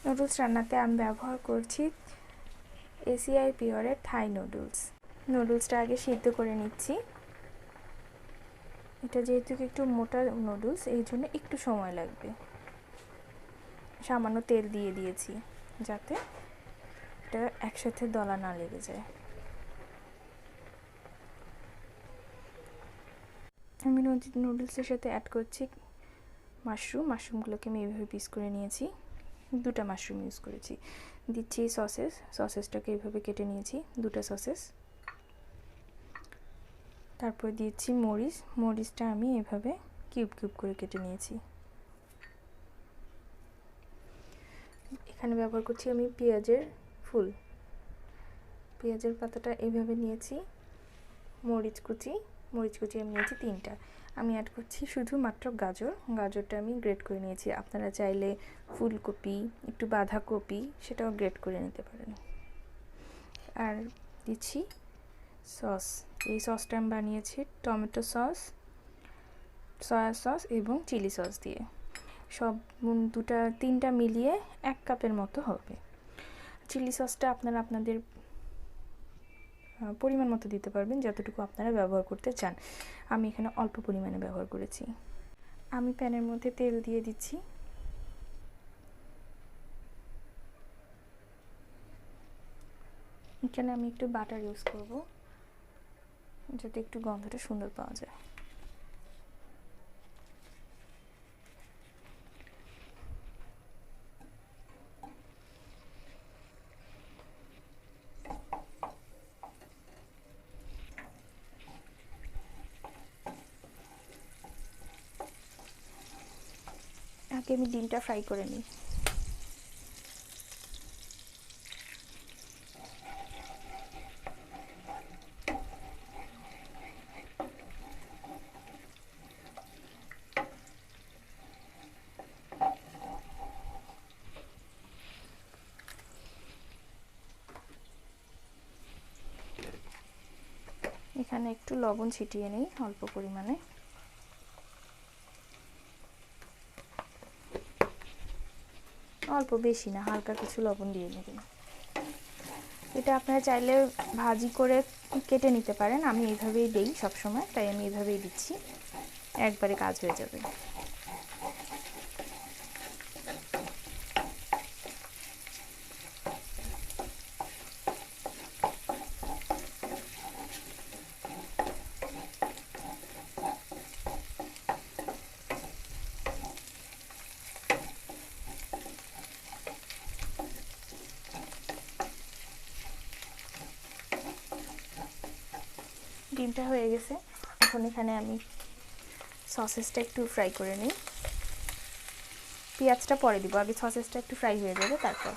Noodles রান্নাতে আমি ব্যবহার করছি এসিআই পিওরের থাই নুডলসটা আগে সিদ্ধ করে নিচ্ছি। এটা যেহেতু একটু মোটা নুডলস, এই জন্য একটু সময় লাগবে। সামান্য তেল দিয়ে দিয়েছি যাতে এটা একসাথে দলা না লেগে যায়। আমি নুডলসের সাথে অ্যাড করছি মাশরুমগুলোকে আমি এইভাবে পিস করে নিয়েছি, 2টা মাশরুম ইউজ করেছি। দিচ্ছি সসেসটাকে এইভাবে কেটে নিয়েছি, 2টা সসেস। তারপর দিচ্ছি মরিচটা আমি এভাবে কিউব করে কেটে নিয়েছি। এখানে ব্যবহার করছি আমি পেঁয়াজের পাতাটা এইভাবে নিয়েছি। মরিচ কুচি আমি নিয়েছি 3টা। আমি অ্যাড করছি শুধুমাত্র গাজরটা আমি গ্রেট করে নিয়েছি। আপনারা চাইলে ফুলকপি, একটু বাঁধাকপি সেটাও গ্রেট করে নিতে পারেন। আর দিচ্ছি সস। এই সসটা আমি বানিয়েছি টমেটো সস, সয়া সস এবং চিলি সস দিয়ে। সব 3টা মিলিয়ে 1 কাপের মতো হবে। চিলি সসটা আপনারা আপনাদের পরিমাণ মতো দিতে পারবেন, যতটুকু আপনারা ব্যবহার করতে চান। আমি এখানে অল্প পরিমাণে ব্যবহার করেছি। আমি প্যানের মধ্যে তেল দিয়ে দিচ্ছি। এখানে আমি একটু বাটার ইউজ করব, যাতে একটু গন্ধটা সুন্দর পাওয়া যায়। আগে আমি ডিমটা ফ্রাই করে নিই। এখানে একটু লবণ ছিটিয়ে নিই অল্প পরিমাণে। অল্প, বেশি না, হালকা কিছু লবণ দিয়ে নেবেন। এটা আপনারা চাইলে ভাজি করে কেটে নিতে পারেন। আমি এইভাবেই দেই সবসময়, তাই আমি এইভাবেই দিচ্ছি, একবারে কাজ হয়ে যাবে। ডিমটা হয়ে গেছে। এখন এখানে আমি সসেসটা একটু ফ্রাই করে নিই। পেঁয়াজটা পরে দিব, আগে সসেসটা একটু ফ্রাই হয়ে যাবে তারপর।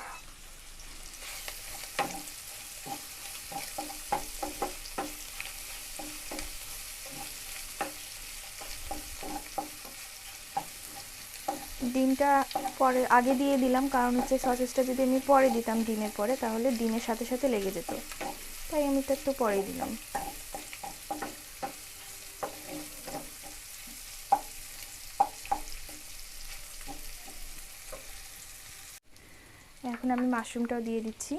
ডিমটা পরে আগে দিয়ে দিলাম, কারণ হচ্ছে সসেসটা যদি আমি পরে দিতাম ডিমের পরে, তাহলে ডিমের সাথে সাথে লেগে যেত, তাই আমি তো একটু পরেই দিলাম। এখন আমি মাশরুমটাও দিয়ে দিচ্ছি।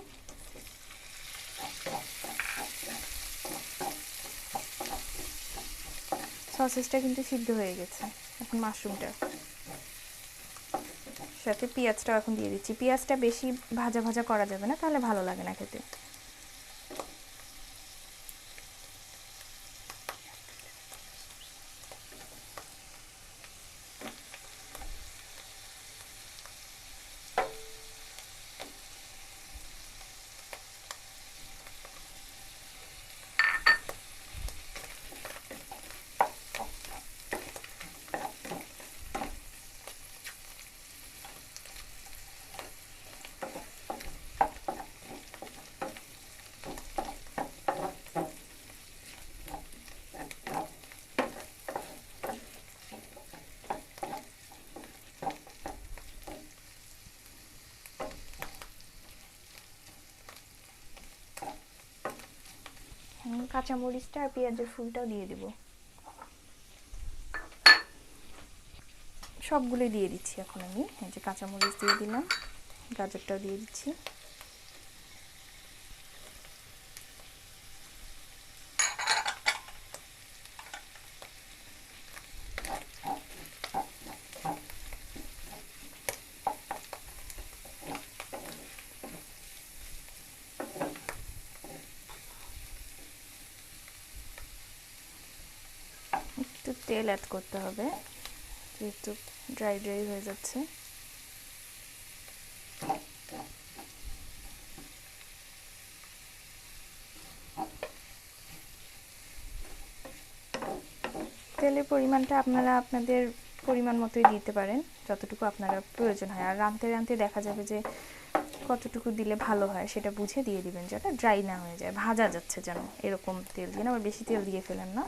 সসেসটা কিন্তু সিদ্ধ হয়ে গেছে। এখন মাশরুমটা সাথে পেঁয়াজটাও এখন দিয়ে দিচ্ছি। পেঁয়াজটা বেশি ভাজা করা যাবে না, তাহলে ভালো লাগে না খেতে। কাঁচামরিচটা আর পেঁয়াজের ফুলটাও দিয়ে দেব। সবগুলোই দিয়ে দিচ্ছি এখন আমি। এই যে কাঁচামরিচ দিয়ে দিলাম, গাজরটাও দিয়ে দিচ্ছি। একটু তেল অ্যাড করতে হবে, যেহেতু ড্রাই ড্রাই হয়ে যাচ্ছে। তেলের পরিমাণটা আপনারা আপনাদের পরিমাণ মতোই দিতে পারেন, যতটুকু আপনারা প্রয়োজন হয়। আর রাঁধতে রাঁধতে দেখা যাবে যে কতটুকু দিলে ভালো হয় সেটা বুঝে দিয়ে দিবেন, যাতে ড্রাই না হয়ে যায়, ভাজা যাচ্ছে যেন এরকম তেল দিয়ে, আবার বেশি তেল দিয়ে ফেলেন না।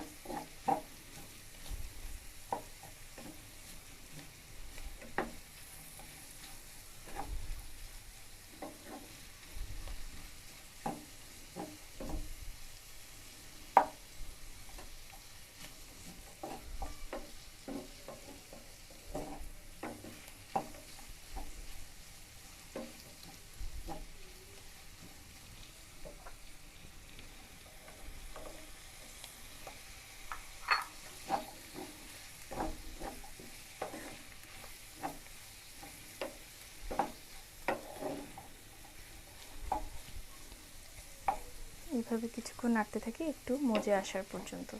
এইভাবে কিছুক্ষণ নাড়তে থাকি একটু মজে আসার পর্যন্ত।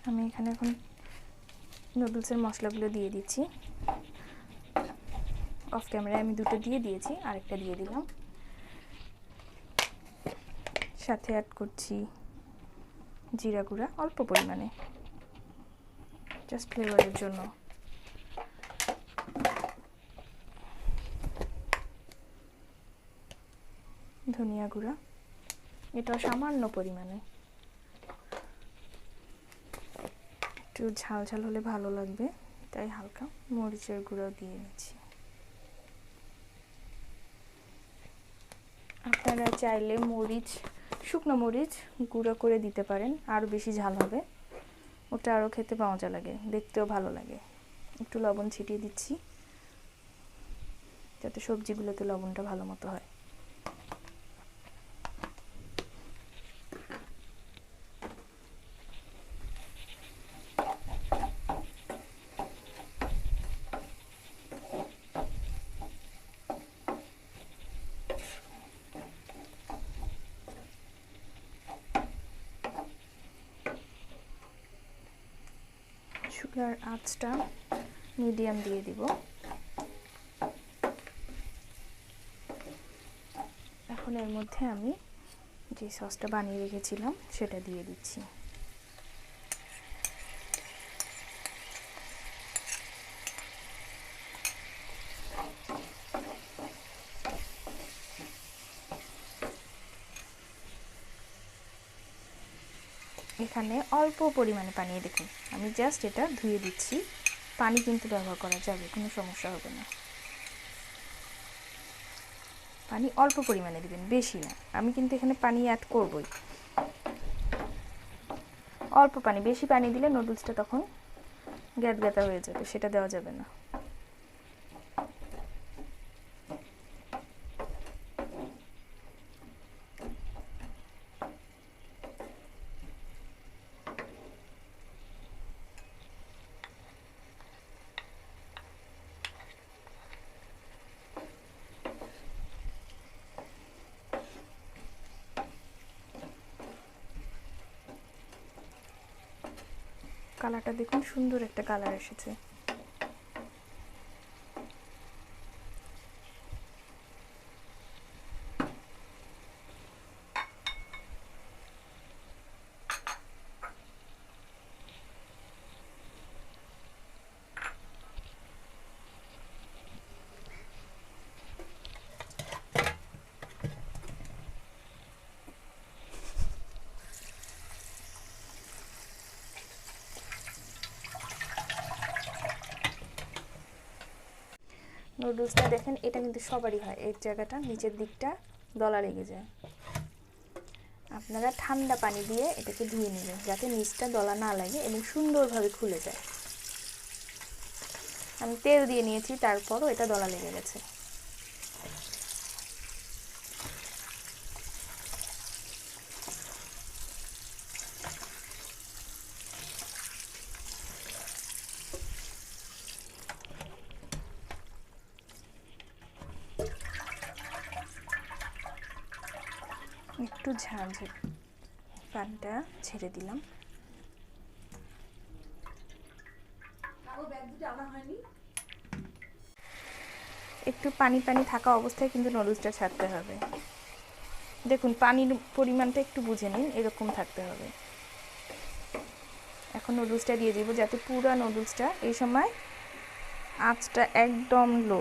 আমি এখানে এখন নুডলসের মশলাগুলো দিয়ে দিচ্ছি। অফ ক্যামেরায় আমি দুটো দিয়ে দিয়েছি, আরেকটা দিয়ে দিলাম। সাথে অ্যাড করছি জিরা গুঁড়া অল্প পরিমাণে, জাস্ট ফ্লেভারের জন্য। ধনিয়া গুঁড়া, এটাও সামান্য পরিমাণে, একটু ঝাল ঝাল হলে ভালো লাগবে তাই হালকা মরিচের গুঁড়ো দিয়ে নিচ্ছি। আপনারা চাইলে মরিচ, শুকনো মরিচ গুঁড়ো করে দিতে পারেন, আরও বেশি ঝাল হবে, ওটা আরও খেতে মজা লাগে, দেখতেও ভালো লাগে। একটু লবণ ছিটিয়ে দিচ্ছি যাতে সবজিগুলোতে লবণটা ভালো মতো হয়। চুলার আঁচটা মিডিয়াম দিয়ে দিব। এখন এর মধ্যে আমি যে সসটা বানিয়ে রেখেছিলাম সেটা দিয়ে দিচ্ছি। এখানে অল্প পরিমাণে পানি, দেখুন আমি জাস্ট এটা ধুয়ে দিচ্ছি, পানি কিন্তু ব্যবহার করা যাবে, কোনো সমস্যা হবে না। পানি অল্প পরিমাণে দিবেন, বেশি না। আমি কিন্তু এখানে পানি অ্যাড করবই, অল্প পানি। বেশি পানি দিলে নুডলসটা তখন গ্যাদগ্যাদা হয়ে যাবে, সেটা দেওয়া যাবে না। কালারটা দেখুন, সুন্দর একটা কালার এসেছে। নুডলসটা দেখেন, এটা কিন্তু সবারই হয়, এই জায়গাটা নিচের দিকটা দলা লেগে যায়। আপনারা ঠান্ডা পানি দিয়ে এটাকে ধুয়ে নেবেন যাতে নিচটা দলা না লাগে এবং সুন্দরভাবে খুলে যায়। আমি তেল দিয়ে নিয়েছি, তারপরও এটা দলা লেগে গেছে। একটু ঝাল ঝাল পানিটা ছেড়ে দিলাম। একটু পানি পানি থাকা অবস্থায় কিন্তু নুডলসটা ছাড়তে হবে। দেখুন পানির পরিমাণটা একটু বুঝে নিন, এরকম থাকতে হবে। এখন নুডলসটা দিয়ে দিব, যাতে পুরো নুডলসটা এই সময় আঁচটা একদম লো।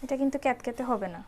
এটা কিন্তু ক্যাতক্যাতে হবে না।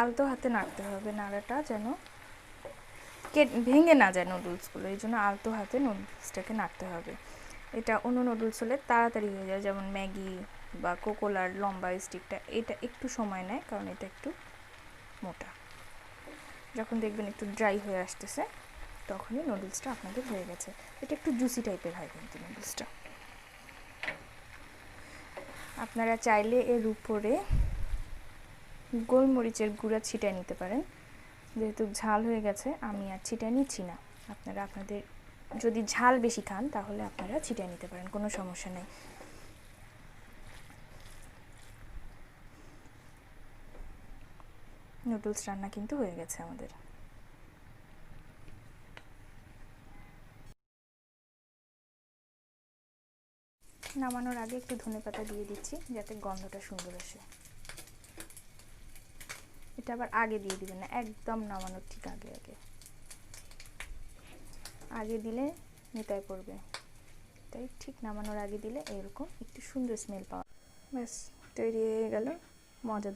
আলতো হাতে নাড়তে হবে, নাড়াটা যেন ভেঙে না যায় নুডলসগুলো, এই জন্য আলতো হাতে নুডলসটাকে নাড়তে হবে। এটা অন্য নুডলস হলে তাড়াতাড়ি হয়ে যায়, যেমন ম্যাগি বা কোকোলার লম্বা স্টিকটা, এটা একটু সময় নেয় কারণ এটা একটু মোটা। যখন দেখবেন একটু ড্রাই হয়ে আসতেছে তখনই নুডলসটা আপনাদের হয়ে গেছে। এটা একটু জুসি টাইপের হয় কিন্তু নুডলসটা। আপনারা চাইলে এর উপরে গোলমরিচের গুঁড়া ছিটিয়ে নিতে পারেন। যেহেতু ঝাল হয়ে গেছে আমি আর ছিটিয়ে নিচ্ছি না। আপনারা আপনাদের যদি ঝাল বেশি খান তাহলে আপনারা ছিটিয়ে নিতে পারেন, কোনো সমস্যা নেই। নুডলস রান্না কিন্তু হয়ে গেছে আমাদের। নামানোর আগে একটু ধনেপাতা দিয়ে দিচ্ছি যাতে গন্ধটা সুন্দর আসে। এটা আবার আগে দিয়ে দিবেন না, একদম নামানোর ঠিক আগে আগে। আগে দিলে নেতায় পড়বে, তাই ঠিক নামানোর আগে দিলে এরকম একটু সুন্দর স্মেল পাওয়া। ব্যাস তৈরি হয়ে গেল মজাদার